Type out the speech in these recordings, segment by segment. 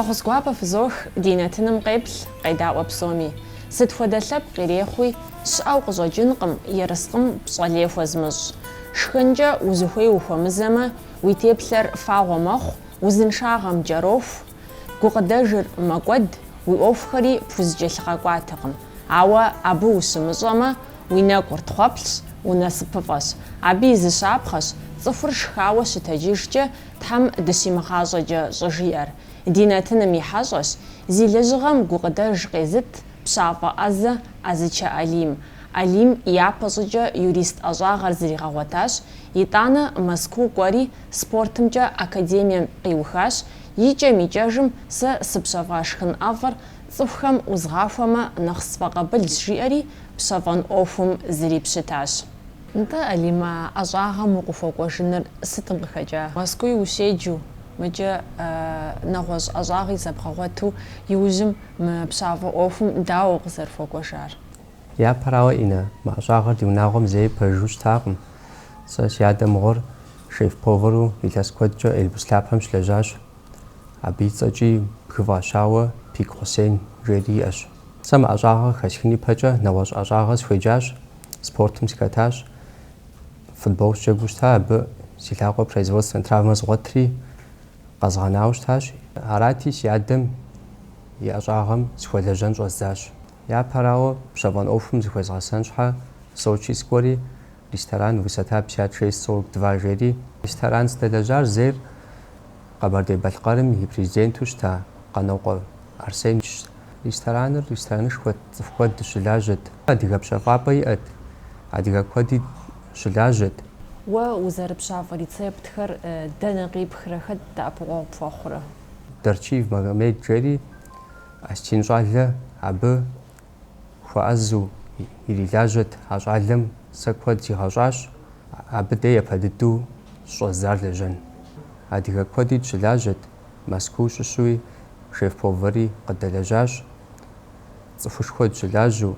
Фахусгуапа физох динатыным къеплъ къедаӏуэ псоми. Сыт хуэдэ лъэпкъ ирехъуи щыӏэу къыщӏэкӏынкъым ерыскъым пщӏэлей хуэзмыщӏ. Шхынкӏэ узыхуей ухуэмызэмэ, уи теплъэр фагъуэ мэхъу, узыншагъэм кӏэроху, гукъыдэжыр мэкӏуэд, уи ӏуэхухэри пхузыкӏэлъыгъэкӏуатэкъым. Ауэ абы ущымыщӏэмэ, уи нэкӏур тхъуэплъщ, унасыпыфӏэщ. Абы и зы щапхъэщ цӏыхур шхауэ щытэджыжкӏэ Тхьэм дыщимыгъащӏэкӏэ щӏыжиӏэр. Динатыным и хьэщӏэщ зи лэжьыгъэм гукъыдэж къезыт пщафӏэ ӏэзэ Ӏэзычэ Алим. Алим япэ щӏыкӏэ юрист ӏэщӏагъэр зригъэгъуэтащ, итӏанэ Мэзкуу кӏуэри спортымкӏэ академием къиухащ. Икӏэм-икӏэжым сэ сыпщэфӏа шхын ӏэфӏыр цӏыхухэм узгъахуэмэ нэхъ сфӏэкъэбылщ жиӏэри пщэфӏэн ӏуэхум зрипщытащ. НтӀэ Алимэ, ӏэщӏагъэм укъыхуэкӏуэжыныр сытым къыхэкӏа? Мэзкууи ущеджэу, мыджэ нэгъуэщӏ ӏэщӏагъи зэбгъэгъуэту иужьым мы пщафӏэ ӏуэхум дауэ къызэрыфокӏуэжар? Япэрауэ ӏинэ, мы ӏэщӏагъэр ди унагъуэм зэи пэжу щытакъым. Сэ си адэ мыгъуэр шеф-повару илъэс куэдкӏэ Элбус Лъапэм щылэжьащ. Абы и цӏэкӏи бгы фӏащауэ Пик Хъусейн жери иӏэщ. Сэ мы ӏэщӏагъэр хэсхын ипэкӏэ нэгъуэщӏ ӏэщӏагъэ схуеджащ, спортым сыхэтащ, футбол щыджэгуу щыта, абы си лъакъуэ производственнэ травмэ згъуэтри къэзгъэнауэ щытащ. Арати си адэм и ӏэщӏагъэм схуэлэжьэн щӏэздзащ. Япэрауэ пщэфӏэн ӏуэхум зыхуезгъэсэн щхьэ Сочи сыкӏуэри ресторан высота 56-42 жери ресторан сыдэлэжьар зейр Къэбэрдей-Балъкъэрым и президенту щыта Къанокъуэ Арсен. Рестораныр ресторанышхуэ цӏыху куэд щылажьэт. Адыгэ пщэфӏапӏэ иӏэт, адыгэ куэди щылажьэт. Уэ узэрыпщафӏэ рецептхэр дэнэ къипхрэ хэт дэӏэпыкъуэгъу пхуэхъурэ? Дэрчиев Магомед жери Астин щӏалэ абы хуэӏэзу ирилажьэт. А щӏалэм сэ куэд зигъэщӏащ, абы дей япэ дыдэу щӏэздзар лэжьэн. Адыгэ куэди щылажьэт. Мэзкуу щыщуи шеф-повари къыдэлэжьащ. Цӏыхушхуэ щылажьэу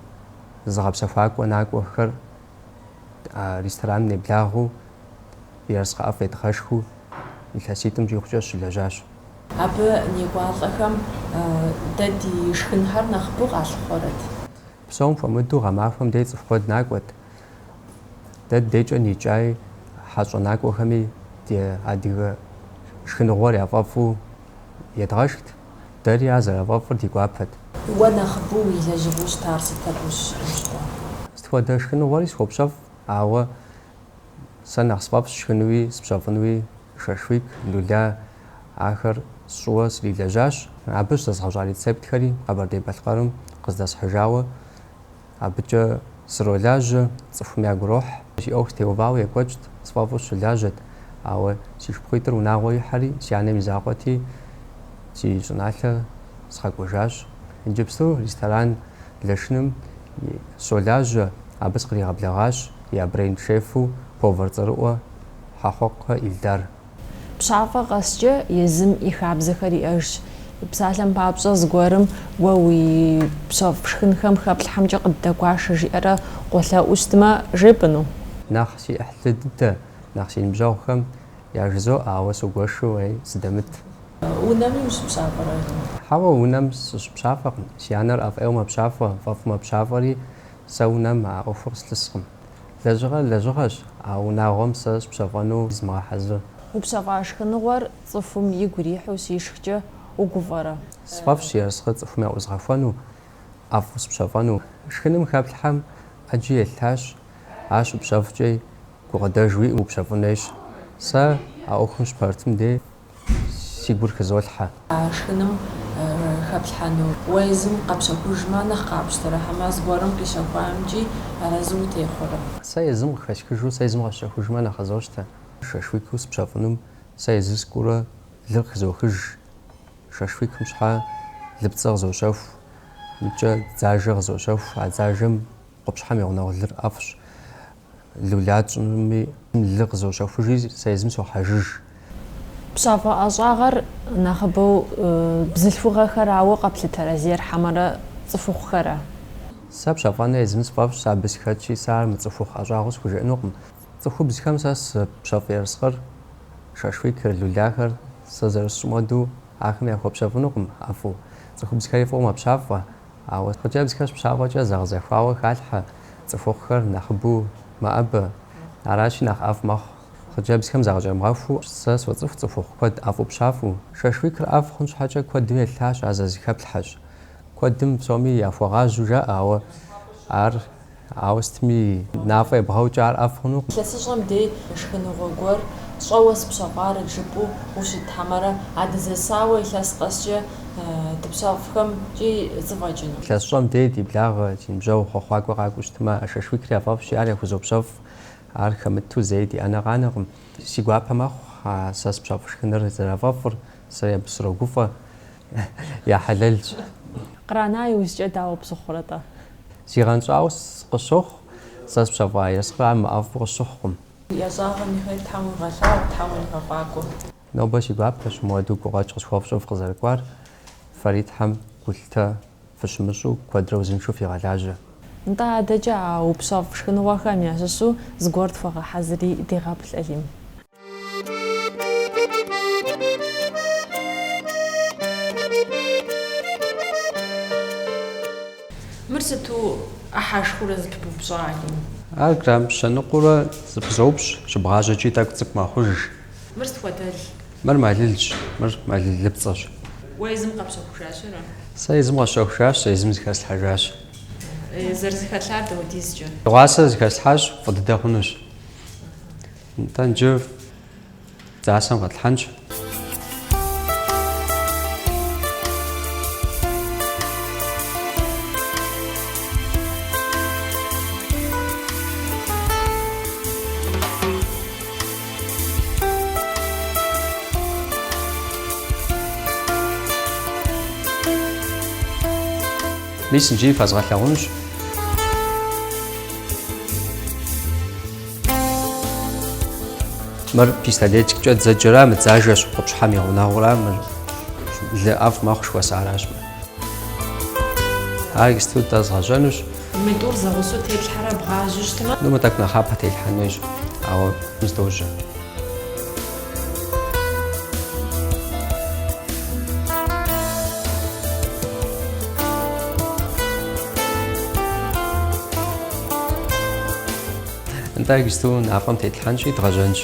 зыгъэпсэхуакӏуэ накӏуэхэр рестораным неблагъэу ерыскъы ӏэфӏ едгъэшхыу илъэситӏым щӏигъукӏэ щылэжьащ. Абы некӏуалӏэхэм дэ ди шхынхэр нэхъыбэу къалъыхъуэрэт? Псом хуэмыдэу гъэмахуэм дей цӏыху куэд накӏуэт. Дэ дейкӏэ никӏаи хьэщӏэ накӏуэхэми ди адыгэ шхыныгъуэр яфӏэфӏу едгъэшхт. Дэри ар зэрафӏэфӏыр ди гуапэт. Уэ нэхъыбэу уи лэжьыгъэу щытар сытэгъущ щыгъуэ? Сытхуэдэ шхыныгъуэри схуопщэфӏ, ауэ сэ нэхъ сфӏэфӏщ шхынуи сыпщэфӏынуи шэшвик, лулэ, ахэр сщӏыуэ срилэжьащ. Абы щызэзгъэщӏа рецептхэри Къэбэрдей-Балъкъэрым къыздэсхьыжауэ абыкӏэ сролажьэ, цӏыхум ягурохь. Си ӏуэху стеувауэ екӏуэкӏт, сфӏэфӏу щылажьэт, ауэ си шыпхъуитӏыр унагъуэ ихьэри си анэм и закъуэти си щӏыналъэ сгъэкӏуэжащ. Иджыпсту ресторан лэшыным солажьэ, абы сыкъригъэблэгъащ я бренд-шефу повар цӏэрыӏуэ Хьэхъуэкъэ Илдар. Пщафӏэ къэскӏэ езым и хабзэхэр иӏэжщ. Псалъэм папщӏэ зыгуэрым уэ уи пщэфӏ шхынхэм хэплъхьэмкӏэ къыддэкӏуашэ жиӏэрэ къолъэӏуу щытмэ, жепӏэну? Нэхъ си ӏыхьлы дыдэ, нэхъ си ныбжьэгъухэм яжызоӏэ, ауэ согуэшу сыдэмыт. Унэми ущыпщафӏэрэ? Хьэуэ унэм сыщыпщафӏэкъым. Си анэр ӏэфӏейуэ мэпщафӏэ, фӏэфӏу мэпщафӏэри сэ унэм а ӏуэхур къыслъыскъым. Лэжьыгъэр лэжьыгъэщ, а унагъуэм сэ спщэфӏэну зымыгъэхьэзыр. Упщэфӏа шхыныгъуэр цӏыхум игу ирихьу сишхкӏэ угуфӏэрэ? Сфӏэфӏщ ерыскъы цӏыхум яӏузгъэхуэну, ӏэфӏу спщэфӏэну. Шхыным хэплъхьэм ӏэджи елъащ, ар щыпщэфӏкӏи гукъыдэж уиӏэм упщэфӏын хуейщ. Сэ а ӏуэхум щыпэрытым дей си гур хызолъхьэ. А шхыным хэплъхьэну уэ езым къэпщэхужмэ нэхъ къапщтэрыхьэмэ, зыгуэрым къищэхуамкӏи арэзы утехъуэрэ? Сэ езым къыхэсхыжу, сэ езым къэсщэхужмэ нэхъ къызощтэ. Шэшвикыу спщэфӏынум сэ езыр скӏуурэ лыр къызохыж. Шэшвикым щхьэ лыпцӏэ къызощэху, икӏэ дзажэ къызощэху, а дзажэм къупщхьэм и гъунэгъу лыр ӏэфӏщ. Лулатщӏми лы къызощэхужи сэ езым сохьэжыж. Пщафӏэ ӏэщӏагъэр нэхъыбэу бзылъхугъэхэрауэ къэплъытэрэ, зерхьэмэрэ цӏыхухъухэрэ? Сэ пщэфӏэныр езым сфӏэфӏщ, абы сыхэтщи сэ ар мы цӏыхухъу ӏэщӏагъэу схужеӏэнукъым. Цӏыхубзхэм сэ пщэфӏ ерыскъыр, шэшвикхэр, лулахэр сэ зэрысщӏым хуэдэу ахэр яхуэпщэфӏынукъым ӏэфӏу. Цӏыхубзхэри фӏыуэ мэпщафӏэ, ауэ хъыджэбзхэр пщафӏэкӏэ зэгъэзэхуауэ халъхьэ, цӏыхухъухэр нэхъыбэу мэӏэбэ. Аращи нэхъ ӏэфӏ мэхъу. Хъыджэбзхэм загъэкӏэмыгъэхуу сэ соцӏыху цӏыхухъу куэд ӏэфӏу пщафӏэу. Шэшвикыр ӏэфӏ хъун щхьэкӏэ куэдым елъащ, ар зэзыхэплъхьэщ. Куэдым псоми яхуэгъажьу жаӏэ, ауэ сытми нафӏэ ебгъэукӏэ ар ӏэфӏ хъунукъым. Илъэсыщӏэм дей шхыныгъуэ гуэр щӏэуэ спщэфӏарэ жыпӏэу ущытхьэмэрэ адызэсауэ илъэс къэскӏэ дыпщэфӏхэмкӏи зыфӏэкӏыну. Илъэсыщӏэм дей ди благъэ, ди ныбжьэгъу хъуэхъуакӏуэ къакӏуэу щытмэ, шэшвикыр яфӏэфӏщи, ар яхузопщэфӏ, ар хэмыту зэи диӏэнэ къанэкъым. Си гуапэ мэхъу сэ спщэфӏ шхыныр зэрафӏэфӏыр, сэ абы срогуфӏэ, я хьэлэлщ. Кърана иужькӏэ дауэ псыхъурэ-тӏэ? Зигъэнщӏауэ къыщохъу, сэ спщэфӏа ерыскъыр ар мыӏэфӏу къыщыхъукъым. ЯщӀагъэм ихэр Тхьэм уигъэлъагъу, Тхьэм уигъэфӀакӀуэ. Нобэ си гуапэщ моуэду гугъэкӀ къысхуэфщӀыф къызэрыкӀуар, фэри Тхьэм гулъытэ фыщымыщӀу куэдрэ узыншэу фигъэлажьэ. НтӀэ адэкӀэ а упщэфӀ шхыныгъуэхэм ящыщу зыгуэр тхуэгъэхьэзыри дегъэплъ Алим. Мыр сыту Ӏыхьэшхыурэ зыпыпщӀа Алим? Ар грамм щэныкъуурэ зыпызопщ, щыбгъажьэкӀи тӀэкӀу цӀыкӀу мэхъуж. Мыр сытхуэдэл? Мыр мэлылщ, мыр мэлылыпцӀэщ. Уэ езым къэпщэхужащ ара? Сэ езым къэсщэхужащ, сэ езым зыхэслъхьэжащ. Зэрызыхэлъар дауэдизкӀэ? Дыгъуасэ зыхэслъхьащ, фӀы дыдэ хъунущ. НтӀэ иджы дзасэм къэтлъхьэнщ. Мис иджы фэзгъэлъагъунщ. Мыр пистолетиккӏэ дзэджэра, мыдзажэщ, къупщхьэм и гъунэгъура, мыр лы ӏэфӏ мэхъу жыхуэсӏаращ. Ар исту тӏэ згъэжьэнущ. Мы тӏур зэгъусэу теплъхьэрэ бгъажьи щытмэ? Нумэ тӏэкӏу нэхъапэ телъхьэн хуейщ, ауэ мыздожьэ. НтӀэ исту нафӏэм тетлъхьэнщи дгъэжьэнщ.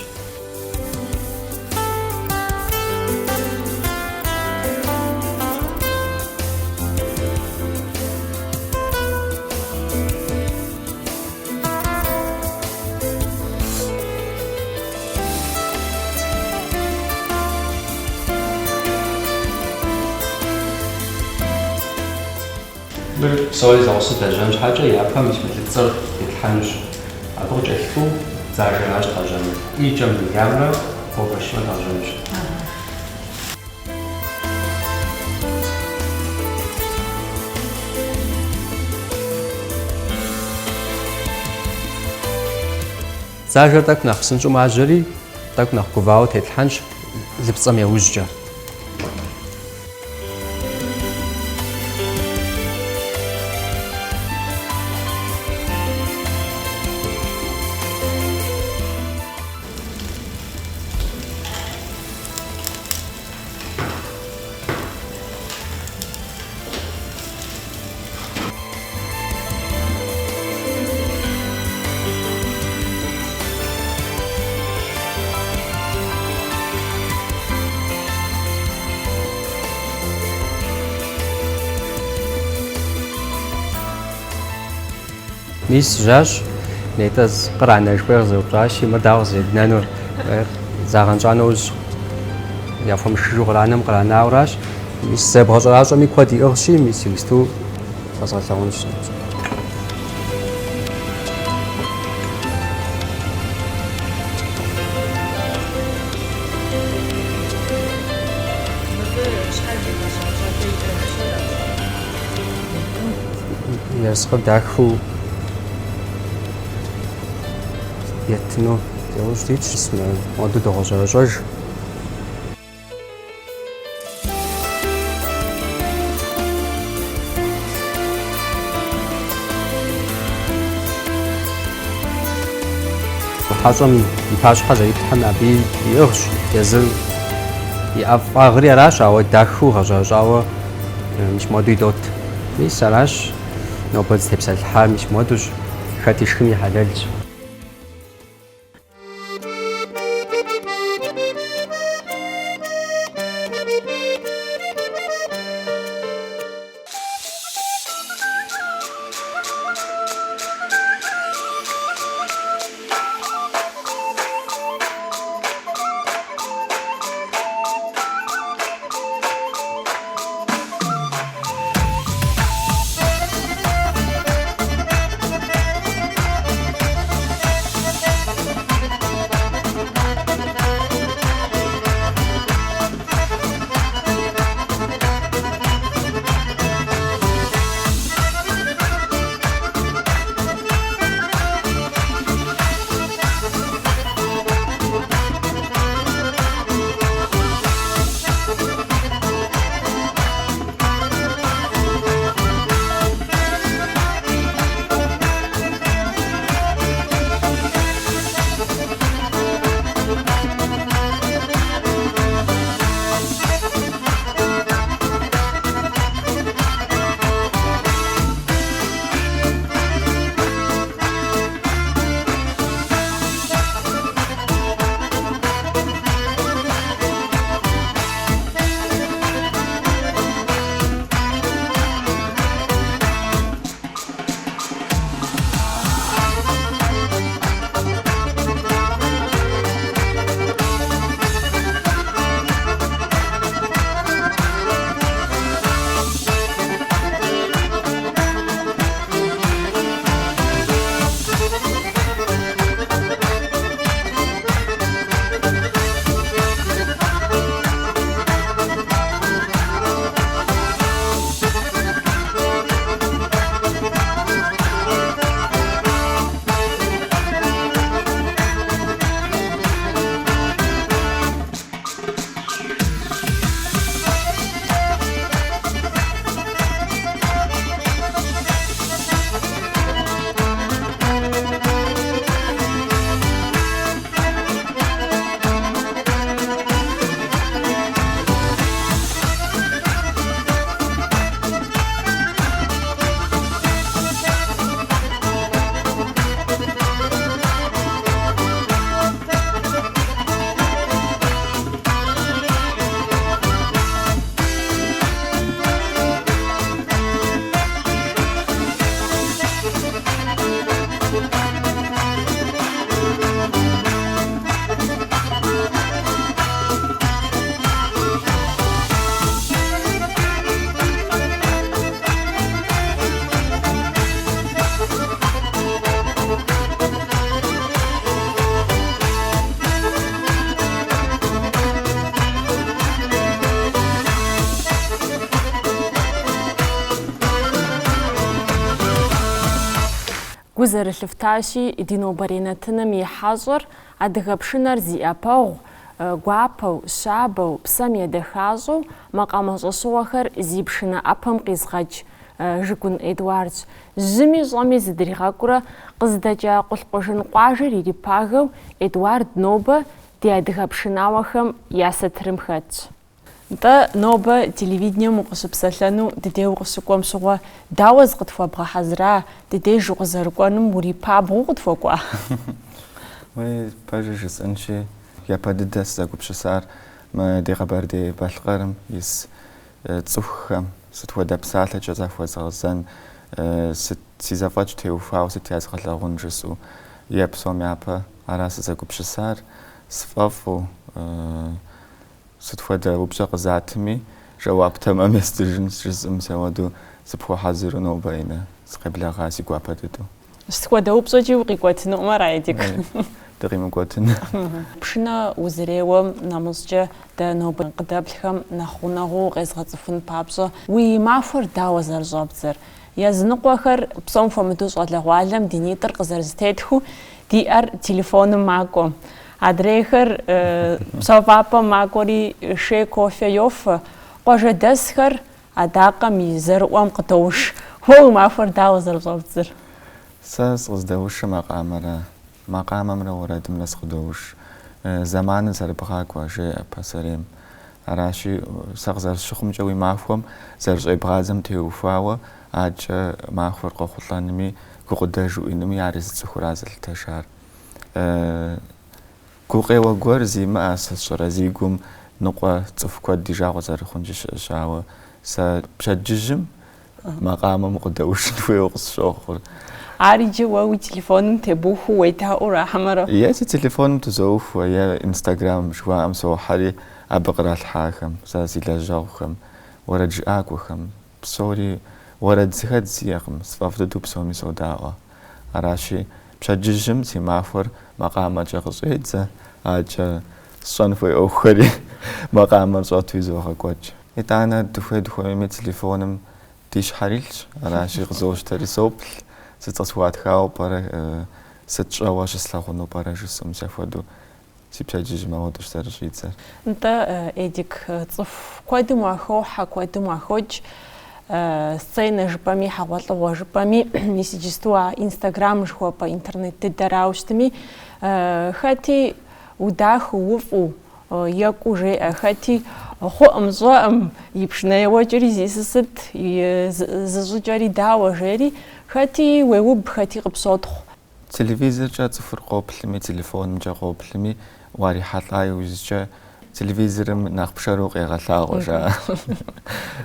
Мыр псори зэгъусэу дэжьэн щхьэкӏэ япэм ис мылыпцӏэр тетлъхьэнущ. Абы къыкӏэлъу дзажэращ дгъэжьэныр. Ӏийкӏэ миллиграммрэ фо-5 дгъэжьэнущ. Дзажэр тӏэкӏу нэхъ псынщӏэу мажьэри, тӏэкӏу нэхъ гувауэ тетлъхьэнщ лыпцӏэм еужькӏэ. Мис жащ, нетӏэ къранэжхуей къызэупщӏащи, мыр дауэ къызедынэнур, загъэнщӏа нэужь яхуэмышхыжу къранэм къранауэращ. Мис зебгъэщӏэращӏэми куэд иӏыгъщи, мис иусту фэзгъэлъагъунщ. Ерыскъыр дахыу етыну дегъущ дитщ, моуэду дыгъужьэрыщӏэж. Хьэщӏэм и пащхьэ зэриплъхьэм абы иӏыгъщ, езыр يأفغري راش أو داخو غجاج أو مش مودي دوت مش راش نوبل ستيبس الحال مش مودوش خاتيش خمي حلالش Гузэр лъыфтащи ди нобэринэтыным и хьэщӏэр адыгэ пшынэр зиӏэпэгъу, гуапэу, щабэу, псэм едэхащӏэу макъамэ щӏэщыгъуэхэр зи пшынэ ӏэпэм къизгъэкӏ Жыгун Эдуардщ. Жьыми щӏэми зыдригъэкӏурэ къыздэкӏа къулъпӏыжын къуажэр ирипагэу Эдуард нобэ ди адыгэ пшынауэхэм я сэтырым хэтщ. НтӀэ нобэ телевидением укъыщыпсэлъэну дыдеу къыщыкӏуэм щыгъуэ дауэ зыкъытхуэбгъэхьэзыра, дыдеж укъызэрыкӏуэнум урипабгъу къытхуэкӏуа? Уи пэжыр жысӏэнщи, япэ дыдэ сызэгупщысар мы ди Къэбэрдей Балъкъэрым ис цӏыхухэм сыт хуэдэ псалъэкӏэ зэхуэзгъэзэн, сыт си зэфӏэкӏ теухуауэ сыт язгъэлъэгъун жысӏэу е псом япэ ара сызэгупщысар, сфӏэфӏу сыт хуэдэ упщӏэ къызатми жэуап тэмэм естыжын жысӏэм сауэду сыпхуэхьэзыру нобэ инэ сыкъеблэгъа си гуапэ дыдэу. Сыт хуэдэ упщӏэкӏи укъикӏуэтынукъымэ ара Эдик? Дыкъимыкӏуэтын. Пшынэ узэрейуэм нэмыщӏкӏэ дэ нобэ къыдэплъхэм нэхъ гъунэгъуу къезгъэцӏыхун папщӏэ уи махуэр дауэ зэрыщӏэбдзэр? Языныкъуэхэр псом хуэмыдэу щӏэлэгъуалэм ди нитӏыр къызэрызэтетхыу ди ӏэр телефоным макӏуэ. Адрейхэр псэуфӏапӏэм макӏуэри шей, кофе йофэ. Къуажэдэсхэр адакъэм и зэрыӏуэм къыдоуш. Уэ уи махуэр дауэ зэрыщӏэбдзэр? Сэ сыкъыздэушыр макъамэмрэ уэрэдымрэ сыкъыдоуш. Зэманыр зэрыбгъакӏуэ жеӏэ пасарейм. араши сагзаршхумжа уи махвам заржайбгазам теуфауа аача махвар қохуланми гуқдажу инми арис цухуразал ташар гуқева гор зима асшразигум нуқа цуфква дижаго зархунжиш шава са пшаджижим мақамам қудауш туеоқс шохур арижи вау телефоном те буху вайта ура хамара яси телефоном тузоуф я инстаграм шваам со хари абqral хахам сасилажаухам вараджакухам псори варадзихат зиахам свафдату псоми содаава араши пшаджижим симафор мақама чахсэдза аача сонфой охари мақама сотвизоха коч итана дуфедхоми телефоном тиш харилч араши гзоштари сопл сэтсватхао пара сэтчавашслахуну пара жусум сафаду сипчаджиж маводуш саржица нта эдик цуф квайдумахо хаквайдумахоч сцена жпами хавалло жпами месседжества инстаграм жхо по интернет дараустми хати удах уфу як уже хати хоамзоам ипшная очери зисэт зажуджари даважери хати веб хати қапсот телевизор ча цифр qoplimi телефон ча qoplimi вари халай үзча телевизорым нахпшаруq ягалаагожа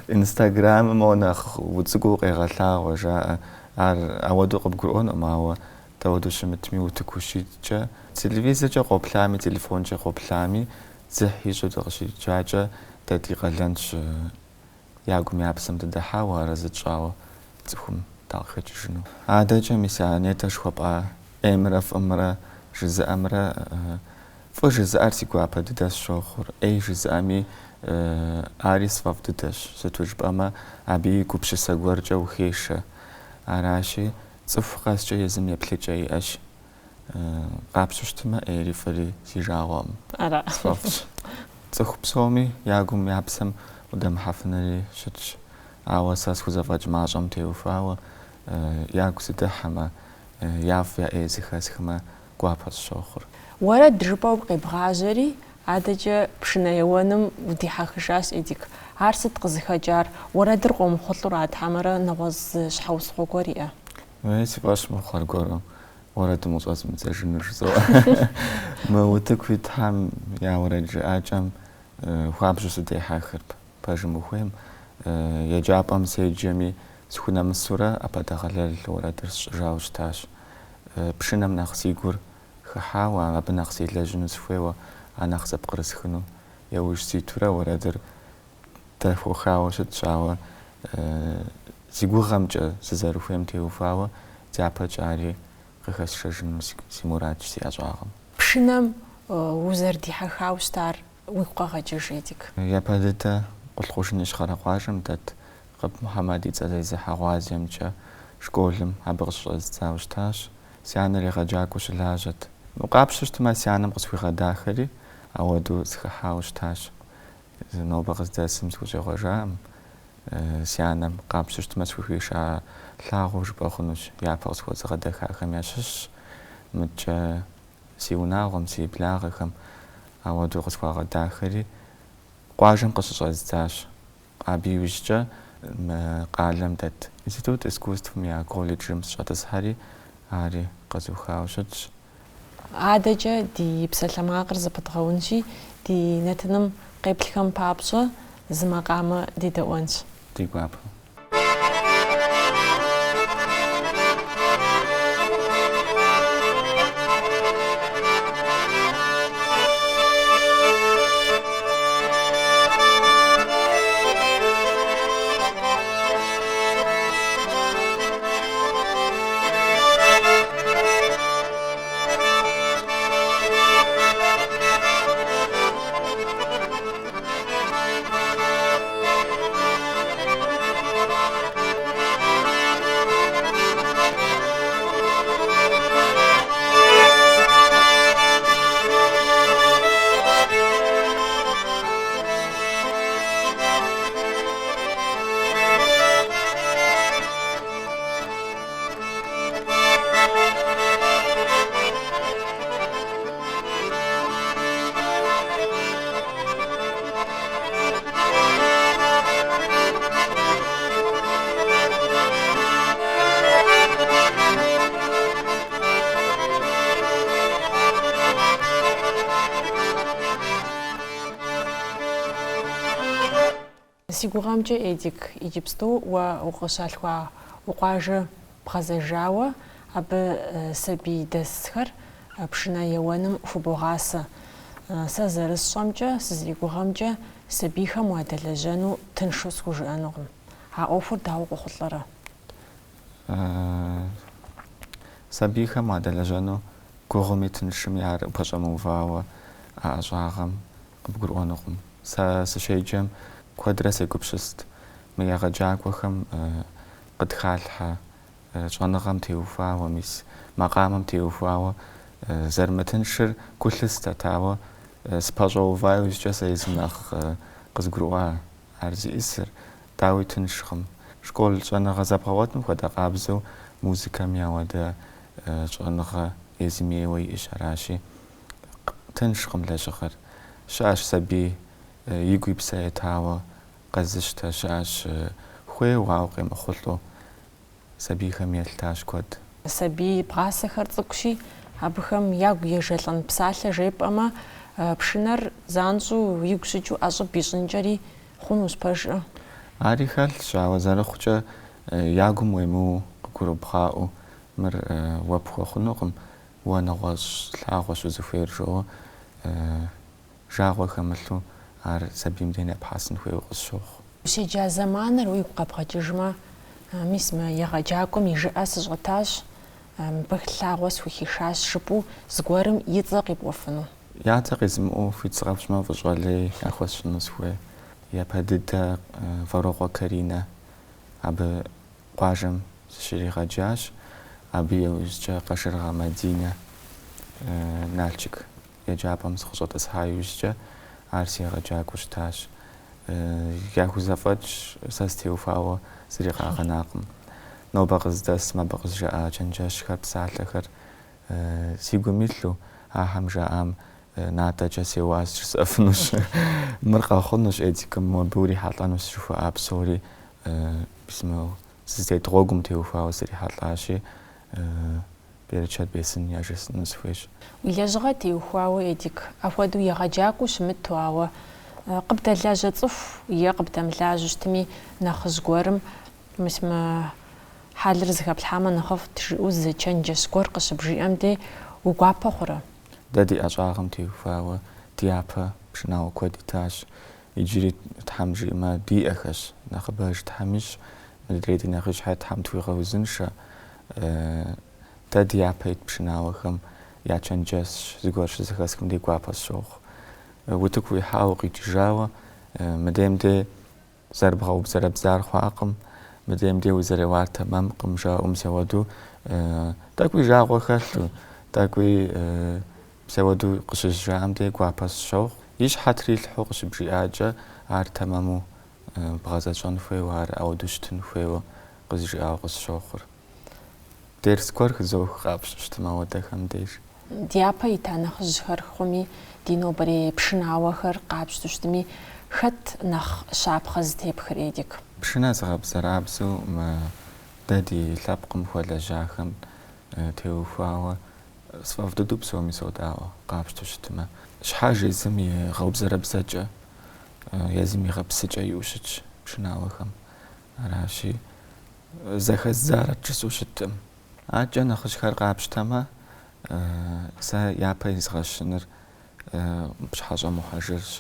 инстаграм монах уцгуq ягалаагожа ар аваду qbgurон мава таваду шмитми утукушича телевизор ча qoplami телефон ча qoplami зэхижудгши чача тати qalанч ягум япсам дахава разчао цхум талхачжну адача мисане ташхопа эмраф амра жиз амра фожиз артикуапа дас шохур эйжиз ами арис вавддаш сатужбама аби купшса гварча ухеша араши цфхасча езм яплечай аш qapshushtima erifari sijawam ара цхупсоми ягум япсам удам хафнари шич авасас хузавач мажам теуфава ягуситахама яфя эзихасхма гуапас шохур вара дрпау қибғажери ададжа пшнаяваным удихахшас эдик арсит қызхаджар вара дырқом хулурат хамара наваз шхаусхогория вэси баш мохаргоро вара тумусас мцэжнэрсо мэутыкви там явраджа ачам хуабжусу дехахырп пажмухвем яджапам сейджами схунам сура апатахалал вара дырс жаушташ пшинам нахсигур хахава абнахси лажнусфева анахсап қрысхну яушси тура варадыр тафохао шатшава сигурамча сазаруфем теуфава запачари қахасшажну симурач сиажагам пшинам узарди хахаустар уйқағаджэжедик япадета қулхушниш харақважам дат қаб мухаммади цазайза хавазямча школым абыршазцаушташ сянери ғаджакуш лажат нуқапшуштма сянам қысхуиғадахари ауаду схахаушташ нобағыздасым схужағажам сянам қапшуштма схуиша лагуш бахунуш япағыз хозағадахахам яшыш мча сиунағым сиблағыхам ауаду қысхуиғадахари қуажам қысшазцаш абиушча қалам дат институт искусств мя колледжим шатасхари ари қазухаушач ададжа ди псалламаақыр западғаунши ди нэтным қеплхам папсо змақама дидаонш дигуап Сигурамче Эдик иджипсту укъыщалъхуа укъуажэ бгъэзэжауэ абы сабий дэсхэр пшынэ еуэным хубогъасэ. Сэ зэрысщӏэмкӏэ, сызригугъэмкӏэ сабийхэм уадэлэжьэну тыншу схужыӏэнукъым. А ӏуэхур дауэ къыхъулӏэрэ? Сабийхэм уадэлэжьэну гугъуми тыншыми ар пэщӏэмыувауэ а ӏэщӏагъэм къыбгурыӏуэнукъым. Сэ сыщеджэм куэдрэ сегупщыст мы егъэджакӏуэхэм къытхалъхьэ щӏэныгъэм теухуауэ, мис макъамэм теухуауэ зэрымытыншыр гулъыстэт, ауэ спэщӏэува иужькӏэ сэ езым нэхъ къызгурыӏуа ар зиӏысыр, дауи тыншкъым. Школ щӏэныгъэ зэбгъэуэтым хуэдэ къабзэу музыкэми ауэдэ щӏэныгъэ езым ейуэ иӏэщ, аращи тыншкъым лэжьыгъэр. Щыӏэщ сабий игу и псэ етауэ къэзыщтэ, щыӏэщ хуейуэ ауэ къемыхъулӏэу сабийхэм елъытащ куэд. Сабий бгъасэхэр цӏыкӏущи, абыхэм ягу ежэлӏэн псалъэ жепӏэмэ, пшынэр занщӏу игу щыкӏыу ӏэщӏыб ищӏынкӏэри хъунущ пэжымэ. Ари хэлъщ, ауэ зэрыхъукӏэ ягум уемыуэу къыгурыбгъаӏуэу мыр уэ пхуэхъунукъым, уэ нэгъуэщӏ лъагъуэщ узыхуейр жыӏэу жагъуэ хэмылъу ар сабийм дей нэпхьэсын хуейуэ къысщохъу. Ущеджа зэманыр уигу къэбгъэкӏыжмэ, мис мы егъэджакӏуэм и жыӏэ сыщӏэтащ, мыбы лъагъуэ схуихишащ жыпӏэу зыгуэрым и цӏэ къипӏуэфыну. Я цӏэ къезымыӏэу фи цӏэ къэпщӏмэ фӏыщӏэлей яхуэсщӏыну сыхуей. Япэ дыдэ Фэрыгъуэ Каринэ абы къуажэм сыщригъэджащ, абы иужькӏэ Къашыргъэ Мадинэ Налчык еджапӏэм сыкъыщӏэтӏысхьа иужькӏэ ар си егъэджакӏуэ щытащ. Яхузэфӏэкӏ сэ стеухуауэ зыригъагъэнакъым. Нобэ къыздэсым абы къызжаӏа чэнджэщхэр, псалъэхэр си гум илъу ахэм жаӏам натӏэкӏэ сеуащ жысӏэфынущ, мыр къэхъунущ Эдикым, абы урихьэлӏэнущ жыхуаӏа псори зытет гъуэгум теухуауэ срихьэлӏащи, Берычэт Бесын яжесӏэну сыхуейщ. Уи лэжьыгъэ теухуауэ Эдик апхуэдэу егъэджакӏуэу щымыту, ауэ къыбдэлажьэ цӏыху е къыбдэмылажьэ щытми нэхъыжь гуэрым мис мы хьэлыр зыхэплъхьамэ нэхъыфӏт жыӏэу зы чэнджэщ гуэр къыщыбжиӏэм де угуапэ хъурэ? Дэ ди ӏэщӏагъэм теухуауэ ди япэ пшынауэ куэд итащ. Иджыри Тхьэм жиӏэмэ диӏэхэщ, нэхъыбэж Тхьэмищ, мыдрей ди нэхъыжь щхьэ Тхьэм тхуигъэузыншэ. Дэ ди япэ ит пшынауэхэм я чэнджэщ зыгуэр щызэхэсхым де гуапэ сщохъу. Утыку уихьауэ къикӏыжауэ мыдейм де зэрыбгъэубзэрэбзар хъуакъым, мыдейм де узэреуар тэмэмкъым жаӏэу мсэуэду тӏэкӏуи жагъуэ хэлъу, тӏэкӏуи псэуэду къыщыжаӏэм де гуапэ сщохъу. И щхьэ трилъхьэу къыщыбжиӏакӏэ ар тэмэму бгъэзэщӏэн хуейуэ, ар ауэду щытын хуейуэ къызжиӏауэ къысщохъур. Дерс гуэр хызох къапщӏу щытмэ ауэдэхэм деж. Ди япэ ита нэхъыжьхэр хъуми, ди нобэрей пшынауэхэр къапщтэу щытми, хэт нэхъ щапхъэ зытепхыр Эдик? Пшынэ зыгъэбзэрабзэу дэ ди лъэпкъым хуэлэжьахэм теухуауэ сфӏэфӏ дыдэу псоми содэӏуэ къапщтэу щытмэ. Щхьэж езым и гъэубзэрэбзэкӏэ, езым и гъэпсыкӏэ иӏэу щытщ пшынауэхэм. Аращи зэхэззарэт жысӏэу щытым. Акӏэ нэхъыжьхэр къапщтэмэ, сэ япэ изгъэщыныр пщхьэщӏэ мухьэжырщ.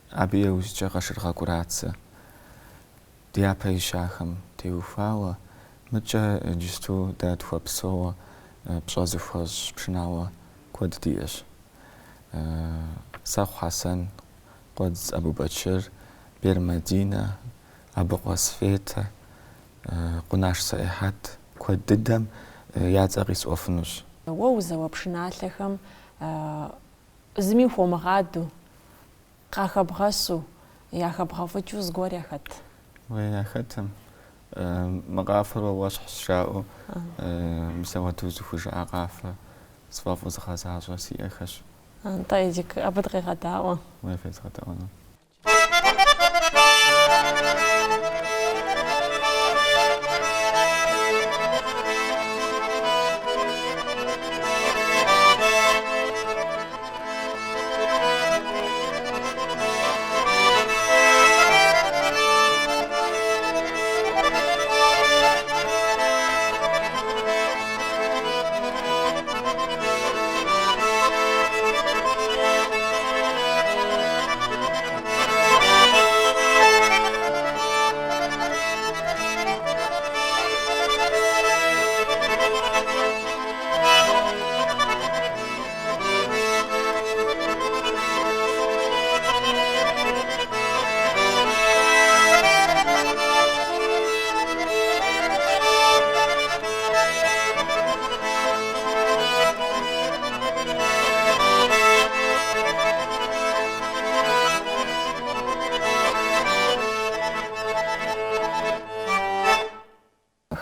Абы иужькӏэ Къашыргъэ Кӏурацэ ди япэ ищахэм теухуауэ мыкӏэ иджысту дэ тхуэпсэуэ пщӏэ зыхуэщӏ пшынауэ куэд диӏэщ. Сэхъу Хьэсэн, Къуэдз Абубэчыр, Бер Мадинэ, Абыкъуэ Сфетэ, Къунаш Саихьэт куэд дыдэм я цӏэ къисӏуэфынущ. Уэ узэуэ пшыналъэхэм зыми ухуомыгъадэу, къахэбгъэщу, яхэбгъэфӏыкӏыу зыгуэр яхэт? Яхэтым. Мы къафэр уэщхьщ жаӏэу мсэуэду зыхужыӏа къафэ сфӏэфӏу зыгъэзащӏэ сиӏэхэщ. НтӀэ Эдик, абы дыкъегъэдаӏуэ. Уэ фезгъэдэӏуэну.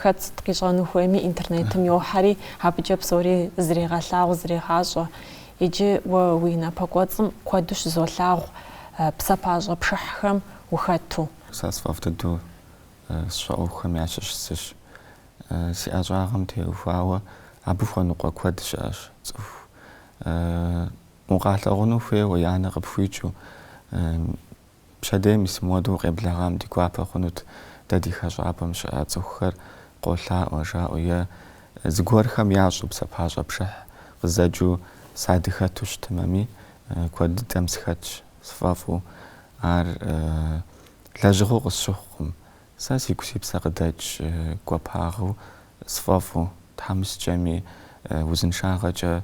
хэт тгишгъэну хуейми интернетым йохьэри абыкӏэ псори зригъэлъагъу зригъащӏэ. Иджы уэ уи напэ кӏуэцӏым куэду щызолъагъу псэ пащӏэ пшыхьхэм ухэту. Сэ сфӏэфӏ дыдэу сщӏэӏуэхэм ящыщ си ӏэщӏагъэм теухуауэ абы хуэныкъуэ куэд щыӏэщ. Цӏыху укъалъэгъуну хуейуэ и анэ къыпхуикӏыу пщэдейм ис модэу къеблэгъам ди гуапэ хъунут дэ ди хэщӏапӏэм щыӏэ цӏыхухэр къолъаӏуэ жаӏэу е зыгуэрхэм ящӏу псэ пащӏэ пшыхь къызэджэу садэхэту щытымэми куэд дыдэм схэтщ сфӏэфӏу ар лэжьыгъэу къысщыхъукъым. Сэ сигу си псэ къыдэкӏ гуапагъэу сфӏэфӏу тхьэмыщкӏэми узыншагъэкӏэ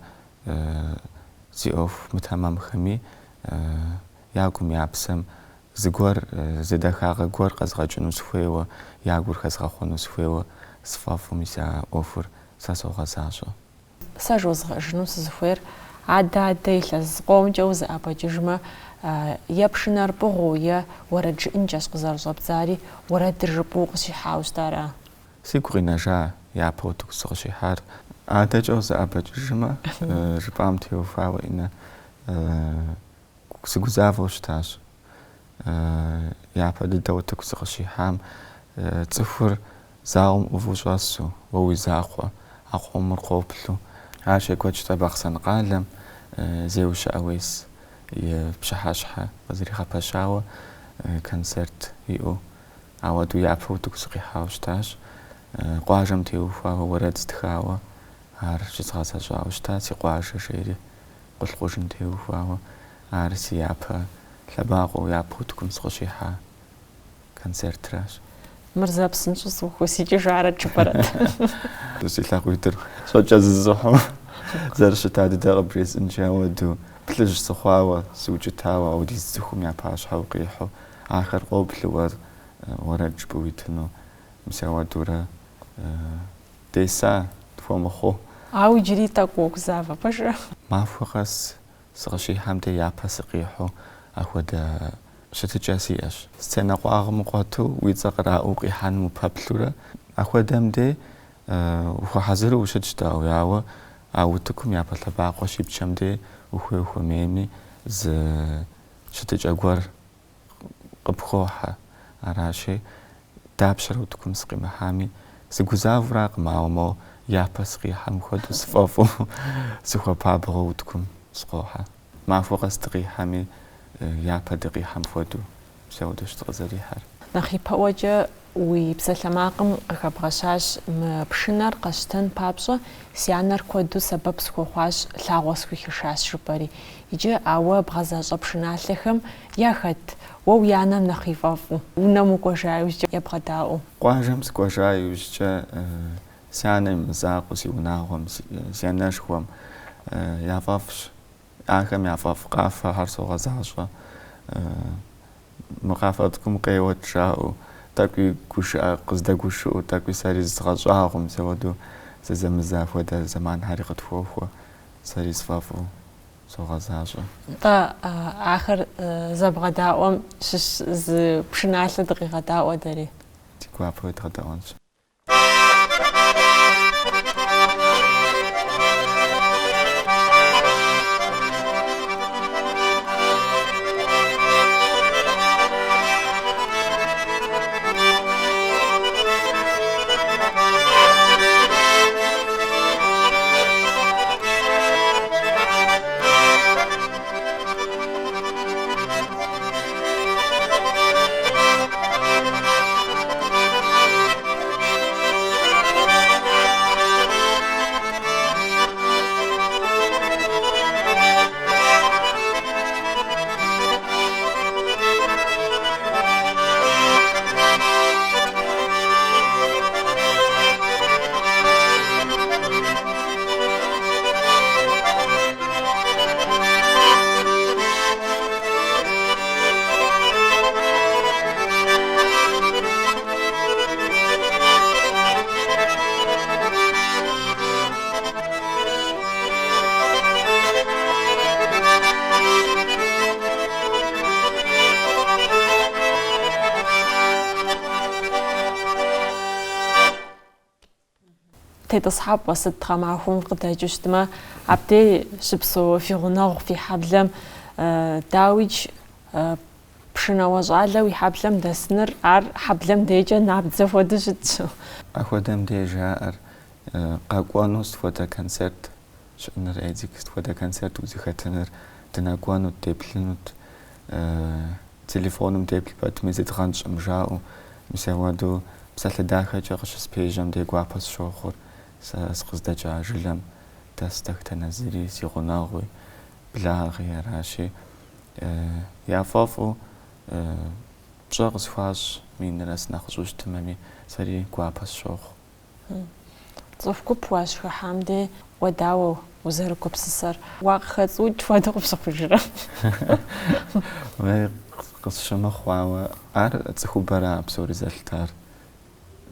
зи ӏуэху мытэмэмхэми ягум я псэм зыгуэр зэдэхагъэ гуэр къэзгъэкӏыну сыхуейуэ я гур хэзгъэхъуэну сыхуейуэ сфӏэфӏу мис а ӏуэхур сэ согъэзащӏэ. Сэ жозгъэжыну сызыхуейр адэ илъэс къомкӏэ узыӏэбэкӏыжмэ е пшынэр пӏыгъыу е уэрэд жыӏэнкӏэщ къызэрыщӏэбдзари уэрэдыр жыпӏэу къыщихьауэ щтара. Сигу къинэжа япэ утыку сыкъыщихьар. Адэкӏэ узыӏэбэкӏыжмэ жыпӏам теухуауэ ӏинэ сыгузавэу щытащ. Япэ дыдэ утыку сыкъыщихьам цӏыхур зауэм ӏуву щӏэсу уэ уи закъуэ акъомыр къоплъу ар щекӏуэкӏ щтэ Бахъсэн къалэм зеуэ щыӏэ уес пщыхьэщхьэ къызэригъэпэщауэ концерт иӏэу ауэду япэ утыку сыкъихьауэ щытащ. Къуажэм теухуауэ уэрэд стхауэ ар щызгъэзэщӏауэ щыта си къуажэ жери къулъхъужым теухуауэ ар си япэ лъэбакъуэу япэ утыкум сыкъыщихьа концертращ. Мырзэ псынщӏэу сыухуэсикӏыжарэ чыпӏэрэт? Си лъакъуитӏыр щӏэкӏэ зызыхьу зэрыщыта дыдэ къыбжесӏэнчи ауэду плъыжь сыхъуауэ сыукӏытауэ аудиз цӏыхум я пащхьэ укъихьу ахэр къоплъу уэрэд жыпӏэу уитыну мис ауэдурэ деса тхуэмыхъуу. Ауэ иджыри тӏэкӏу уэгузавэ пэжу? Махуэ къэс сыкъыщихьэм де япэ сыкъихьу ахуэдэ щытыкӏэ сиӏэщ. Сценэ къуагъым укъуэту уи цӏэ къраӏуу къихьэным упэплъурэ ахуэдэм де ухуэхьэзыру ущытщтауэ ауэ а утыкум япэ лъэбакъуэ щипчэм де ухуей ухуэмейми зы щытыкӏэ гуэр къыпхуохьэ. Аращи дапщэрэ утыкум сыкъимыхьами сыгузавуракъым, ауэ моуэ япэ сыкъихьэм хуэдэу сфӏэфӏу сыхуэпабгъэу утыкум сыкъохьэ. Махуэ къэс дыкъихьэми япэ дыкъихьэм хуэдэу псэудэщ дыкъызэрихьэр. Нэхъ ипэӏуэкӏэ уи псалъэмакъым къыхэбгъэщащ мы пшынэр къэщтэн папщӏэ си анэр куэду сэбэп схуэхъуащ лъагъуэ схуихышащ жыпӏэри. Иджы ауэ бгъэзэщӏэ пшыналъэхэм яхэт уэ уи анэм нэхъ ифӏэфӏу унэм укӏуэжа иужькӏэ ебгъэдаӏуэу? Къуажэм сыкӏуэжа иужькӏэ си анэ имызакъуэу си унагъуэм си анэшхуэм яфӏэфӏщ. Ахэм яфӏэфӏ къафэхьэр согъэзащӏэ. Мы къафэ цӏыкӏум къеуэт жаӏэу тӏэкӏуи гушыӏэ къыздэгушыӏэу тӏэкӏуи сэри зыгъэщӏагъуэм мис ауэдэу зэзэмыза апхуэдэ зэманхьэри къытхуохуэ сэри сфӏэфӏу согъэзащӏэ. ТӀэ ахэр зэбгъэдаӏуэм щыщ зы пшыналъэ дыкъигъэдаӏуэ дэри? Ди гуапэуи дгъэдаӏуэнщ. тетсхаб басыт трамахум қыдажуштыма апте шипсо фигунагъ фи хаблам дауич пшынауажъалэу и хьаблэм дэсныр ар хьаблэм дежэ набдзэ хуэдэу щытщ. Ахуэдэм деж жаӏэр къэкӏуэну сытхуэдэ концерт щыӏэныр език сытхуэдэ концерт узыхэтыныр дынэкӏуэнут, деплъынут, телефоным теплъ пэтми зедгъэнщӏым жаӏэу, мис ауэдэу псалъэ дахэкӏэ къыщыспежьэм де гуапэ сыщохъур сэ сыкъыздэкӏа жылэм дэс Дохутыр Назири си гъунэгъуи, благъи аращи, яфӏэфӏу пщӏэ къысхуащӏ минрэ сынэхъ къыщӏущтымэми сэри гуапэ сыщохъу. Цӏыху гуп уащхыхьам де уэдауэ узэрыгупсысэр? Уакъыхэцӏуукӏ хуэдэу къыпщыхъужрэ? Къысщымыхъу, ауэ ар цӏыхубэра псори зэлъытар.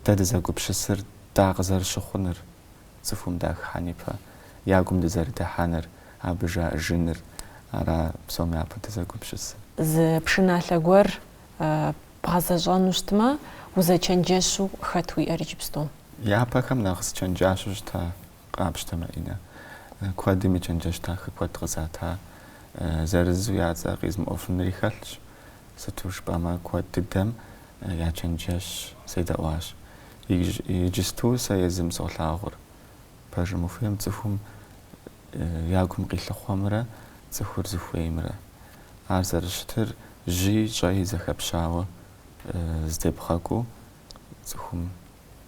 Дэ дызэгупсысыр дагъ зэрыщыхъуныр, цӏыхум дахыхьэн ипэ, ягум дызэрыдыхьэныр, абы жаӏэжыныр, ара псом япэ дызэгупсысыр. Зы пшыналъэ гуэр бгъэзэщӏэну щытмэ, узэчэнджэщу хэт уиӏэр иджыпсту? Япэхэм нэхъ зычэнджащэу щыта къапщтэмэ Инэ. Куэдым и чэнджэщтахэ куэд къызата. Зырызу я цӏэр къизмыӏуэфынри хэлъщ. Сыту жыпӏэмэ куэд дыдэм я чэнджэщ седэӏуащ. Иджысту сэ езым солъагъур. Пэжым ухуейм цӏыхум ягум къилъыхъуэмрэ цӏыхур зыхуеймрэ. Ар зэрыщытыр жьи щӏэи зэхэпщауэ здебгъэкӏуу цӏыхум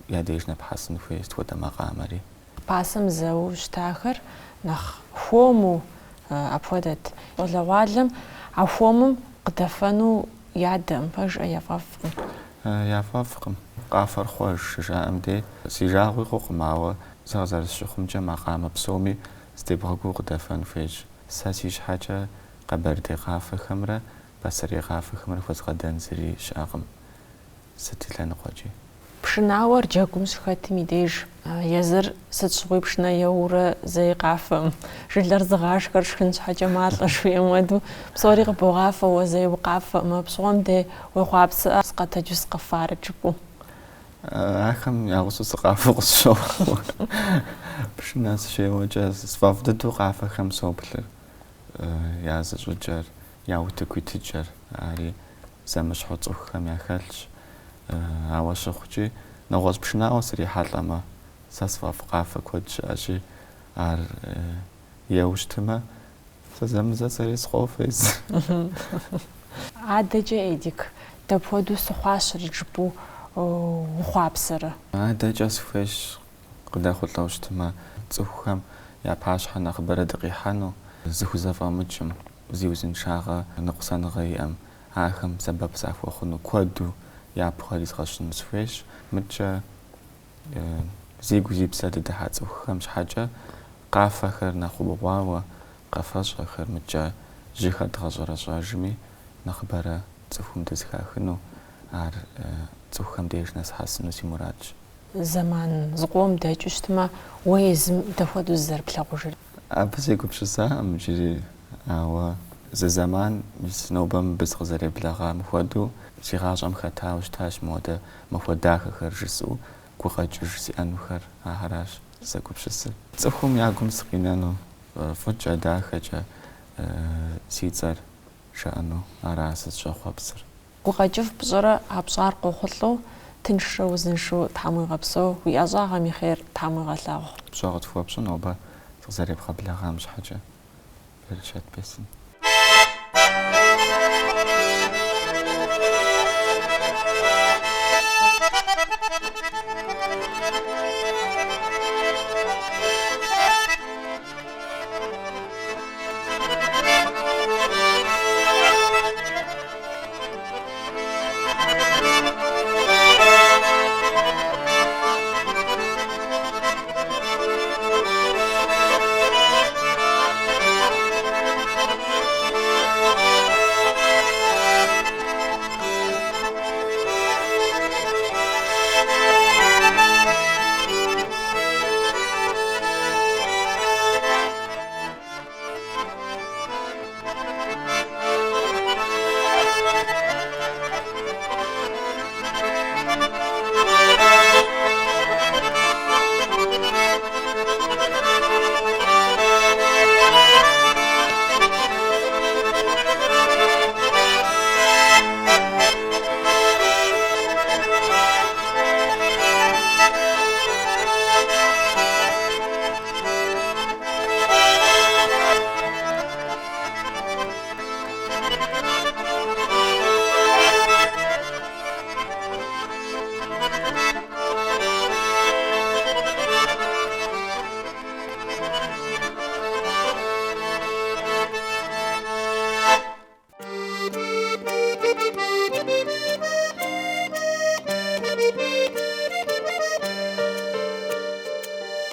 я деж нэпхьэсын хуей сытхуэдэ макъамэри. Пасэм зэуэ щытахэр нэхъ хуэму апхуэдэт. Щӏалэгъуалэм а хуэмым къыдэфэну ядэ, мыпэжӏэ яфӏэфӏкъым. Яфӏэфӏкъым. Къафэр хъуэж жаӏэм де си жагъуи хъукъым, ауэ сэ къызэрысщыхъумкӏэ макъамэ псоми здебгъэкӏуу къыдэфэн хуейщ. Сэ си щхьэкӏэ къэбэрдей къафэхэмрэ пасэрей къафэхэмрэ хуэзгъэдэн зыри щыӏэкъым. Сыт и лъэныкъуэкӏи. Пшынауэр джэгум щыхэтым и деж езыр сыт щыгъуи пшынэ еуурэ зэи къафэм. Жылэр зыгъашхэр шхын щхьэкӏэ малӏэ жиӏэм хуэдэу псори къыбогъафэ, уэ зэи укъафэӏымэ. Пщыгъуэм де уехъуапсыӏэ скъэтэджу скъыфарэ жыпӏэу. Ахэм ягъусэу сыкъафэу къысщохъу. Пшынэ сыщеуэкӏэ сфӏэфӏ дыдэу къафэхэм соплъыр. Я зыщӏыкӏэр, я утыкуитыкӏэр, ари зэмыщхьу цӏыхухэм яхэлъщ. Ауэ щыхъукӏи нэгъуэщӏ пшынауэ срихьэлӏэмэ, сэ сфӏэфӏ къафэ куэд щыӏэщи, ар еуэ щтымэ, сэ зэмызэ сэри сыкъофэ ез. Адэкӏэ Эдик, дэпхуэдэу сыхъуащэри жыпӏэу ухъуапсэрэ? Адэкӏэ сыхуейщ къыдэхъулӏэу щтымэ, цӏыхухэм я пащхьэ нэхъыбэрэ дыкъихьэну, зыхузэфӏэмыкӏым, зи узыншагъэ ныкъусаныгъэ иӏэм, ахэм сэбэп захуэхъуну куэду япхъуэри згъэщӏын сыхуейщ. Мыдкӏэ зигу зи псэ дыдыхьа цӏыхухэм щхьэкӏэ къафэхэр нэхъ убгъуауэ къафэщӏэхэр мыдкӏэ жьыхэр дгъэщӏэрэщӏэжми, нэхъыбэрэ цӏыхум дызыхахыну, ар цӏыхухэм деж нэсхьэсыну си мурадщ. Зэман зыкъом дэкӏыу щытмэ, уэ езым дэхуэдэу зызэрыплъэгъужыр? Абы сегупсысаӏым иджыри, ауэ зы зэман мис нобэ мыбы зыкъызэреблэгъам хуэдэу си гъащӏэм хэтауэ щытащ моуэ махуэ дахэхэр жысӏэу гукъэкӏыж сиӏэнухэр, ахэращ зэгупсысыр. Цӏыхум я гум сыкъинэну фӏыкӏэ дахэкӏэ си цӏэр жаӏэну, ара сызыщӏэхъуэпсыр. Гукъэкӏыф пщӏэрэ апщӏар къохъулӏэу тыншрэ узыншэу Тхьэм уигъэпсэу, уи ӏэщӏагъэм и хъер Тхьэм уигъэлъагъу. Пщӏэ къытхуэпщӏы нобэ сыкъызэребгъэблэгъам щхьэкӏэ. Берычэт бесын.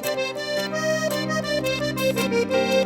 Thank you.